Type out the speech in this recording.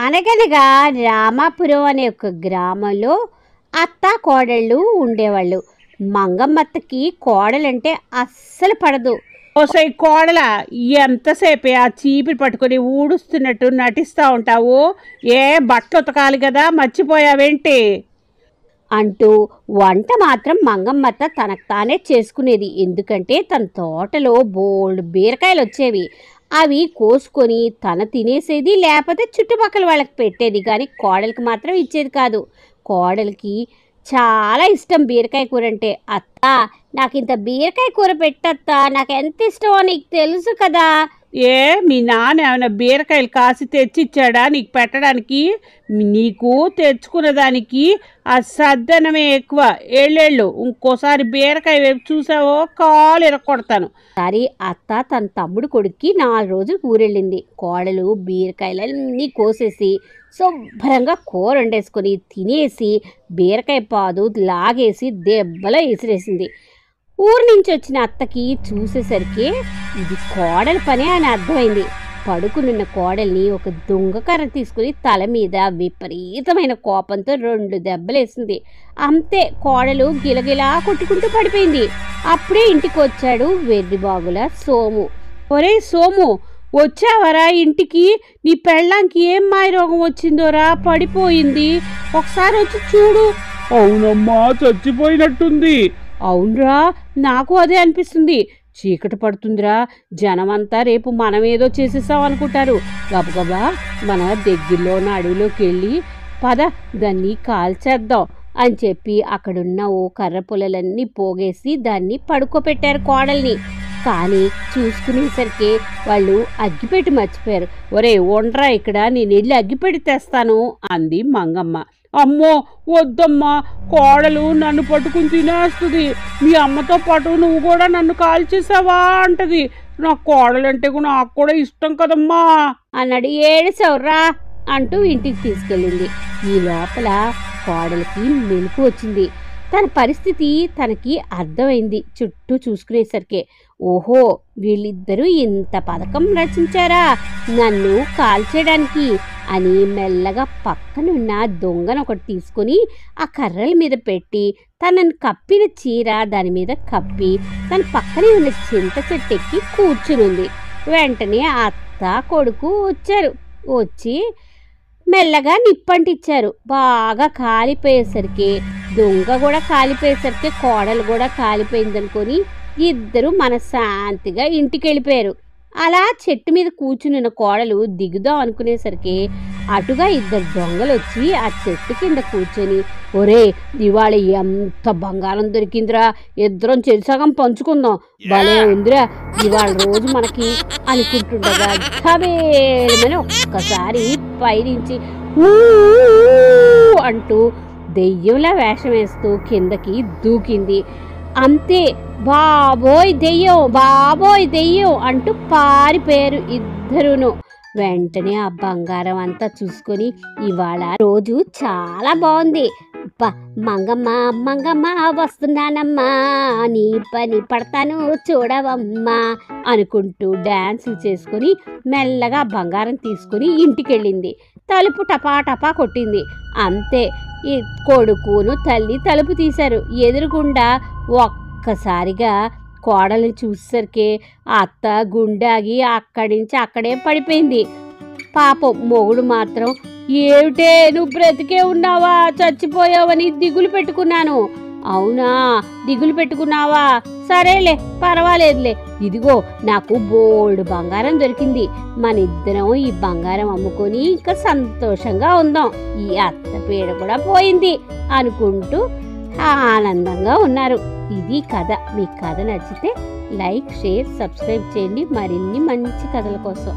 అనగనగా రామాపురం అనే ఒక గ్రామంలో అత్త కోడళ్ళు ఉండేవాళ్ళు. మంగమ్మత్తకి కోడలంటే అస్సలు పడదు. ఓసై కోడల, ఎంతసేపే ఆ చీపిరి పట్టుకొని ఊడుస్తున్నట్టు నటిస్తూ ఉంటావు? ఏ బట్టలు ఉతకాలి కదా, మర్చిపోయావేంటి అంటూ వంట మాత్రం మంగమ్మత్త తనకు తానే చేసుకునేది. ఎందుకంటే తన తోటలో బోల్డ్ బీరకాయలు వచ్చేవి. అవి కోసుకొని తన తినేసేది, లేకపోతే చుట్టుపక్కల వాళ్ళకి పెట్టేది. కానీ కోడలికి మాత్రం ఇచ్చేది కాదు. కోడలికి చాలా ఇష్టం బీరకాయ కూర అంటే. అత్త, నాకు ఇంత బీరకాయ కూర పెట్టత్తా, నాకు ఎంత ఇష్టమో నీకు తెలుసు కదా. ఏ మీ నాన్న ఏమైనా బీరకాయలు కాసి తెచ్చిచ్చాడా నీకు పెట్టడానికి? నీకు తెచ్చుకున్న దానికి ఆ సద్దనమే ఎక్కువ. ఏళ్ళేళ్ళు ఇంకోసారి బీరకాయ వైపు చూసావో కాలు ఇరక్కొడతాను. సరే అత్త తన తమ్ముడు కొడుక్కి 4 రోజులు ఊరెళ్ళింది. కోడలు బీరకాయలన్నీ కోసేసి శుభ్రంగా కూర వండేసుకొని తినేసి బీరకాయ పాదు లాగేసి దెబ్బలో విసిరేసింది. ఊరి నుంచి వచ్చిన అత్తకి చూసేసరికి ఇది కోడలి పనే అని అర్థమైంది. పడుకునున్న కోడల్ని ఒక దొంగకర్ర తీసుకుని తల మీద విపరీతమైన కోపంతో 2 దెబ్బలేసింది. అంతే, కోడలు గిలగిలా కొట్టుకుంటూ పడిపోయింది. అప్పుడే ఇంటికి వచ్చాడు వెర్రిబాగుల సోము. ఒరే సోము, వచ్చావరా ఇంటికి? నీ పెళ్ళాంకి ఏం మాయరోగం వచ్చిందోరా, పడిపోయింది. ఒకసారి వచ్చి చూడు. అవునమ్మా, చచ్చిపోయినట్టుంది. అవునరా, నాకు అదే అనిపిస్తుంది. చీకటి పడుతుందిరా, జనమంతా రేపు మనమేదో చేసేసాం అనుకుంటారు. గబగబా మన దగ్గరలో ఉన్న అడవిలోకి వెళ్ళి పద దాన్ని కాల్చేద్దాం అని చెప్పి అక్కడున్న ఓ కర్ర పొలలన్నీ పోగేసి దాన్ని పడుకోబెట్టారు కోడల్ని. కానీ చూసుకునేసరికి వాళ్ళు అగ్గిపెట్టి మర్చిపోయారు. ఒరే వండ్రా, ఇక్కడ నేను వెళ్ళి అగ్గిపెట్టి తెస్తాను అంది మంగమ్మ. అమ్మో వద్దమ్మా, కోడలు నన్ను పట్టుకుని తినేస్తుంది. మీ అమ్మతో పాటు నువ్వు కూడా నన్ను కాల్చేసావా అంటది. నా కోడలంటే నాకు కూడా ఇష్టం కదమ్మా అన్నాడు. ఏడుసెవర్రా అంటూ ఇంటికి తీసుకెళ్ళింది. ఈ లోపల కోడలికి మెలకు వచ్చింది. తన పరిస్థితి తనకి అర్థమైంది. చుట్టూ చూసుకునేసరికి ఓహో, వీళ్ళిద్దరూ ఇంత పథకం రచించారా నన్ను కాల్చేయడానికి అని మెల్లగా పక్కనున్న దొంగను ఒకటి తీసుకొని ఆ కర్రల మీద పెట్టి తనను కప్పిన చీర దాని మీద కప్పి తన పక్కనే ఉన్న చింత చెట్టు ఎక్కి కూర్చునుంది. వెంటనే అత్త కొడుకు వచ్చారు. వచ్చి మెల్లగా నిప్పంటిచ్చారు. బాగా కాలిపోయేసరికి దొంగ కూడా కాలిపోయేసరికి కోడలు కూడా కాలిపోయిందనుకొని ఇద్దరు మనశ్శాంతిగా ఇంటికి వెళ్ళిపోయారు. అలా చెట్టు మీద కూర్చున్న కోడలు దిగుదాం అనుకునేసరికి అటుగా 2 దొంగలు వచ్చి ఆ చెట్టు కింద కూర్చొని, ఒరే ఇవాళ ఎంత బంగారం దొరికిందిరా, ఇద్దరం చెరిసగం పంచుకుందాం, భలే ఉందిరా ఇవాళ రోజు మనకి అనుకుంటుండగా ధబేలమని ఒక్కసారి పైనుంచి అంటూ దెయ్యంలా వేషం వేస్తూ కిందకి దూకింది. అంతే, బాబోయ్ దెయ్యం, బాబోయ్ దెయ్యం అంటూ పారిపోయారు ఇద్దరును. వెంటనే ఆ బంగారం అంతా చూసుకొని ఇవాళ రోజు చాలా బాగుంది, మంగమ్మ మంగమ్మ వస్తున్నానమ్మా, నీ పని పడతాను చూడవమ్మా అనుకుంటూ డాన్సులు చేసుకొని మెల్లగా బంగారం తీసుకుని ఇంటికెళ్ళింది. తలుపు టపా టపా కొట్టింది. అంతే, ఈ కొడుకును తల్లి తలుపు తీశారు. ఎదురుగుండా ఒక్కసారిగా కోడల్ని చూసేసరికి అత్త గుండాగి అక్కడి నుంచి అక్కడే పడిపోయింది. పాపం మొగుడు మాత్రం, ఏమిటే నువ్వు బ్రతికే ఉన్నావా, చచ్చిపోయావని దిగులు పెట్టుకున్నాను. అవునా, దిగులు పెట్టుకున్నావా, సరేలే పర్వాలేదులే, ఇదిగో నాకు బోల్డ్ బంగారం దొరికింది, మన ఇద్దరం ఈ బంగారం అమ్ముకొని ఇంకా సంతోషంగా ఉందాం, ఈ అత్త పీడ కూడా పోయింది అనుకుంటూ ఆనందంగా ఉన్నారు. ఇది కథ. మీ కథ నచ్చితే లైక్, షేర్, సబ్స్క్రైబ్ చేయండి మరిన్ని మంచి కథల కోసం.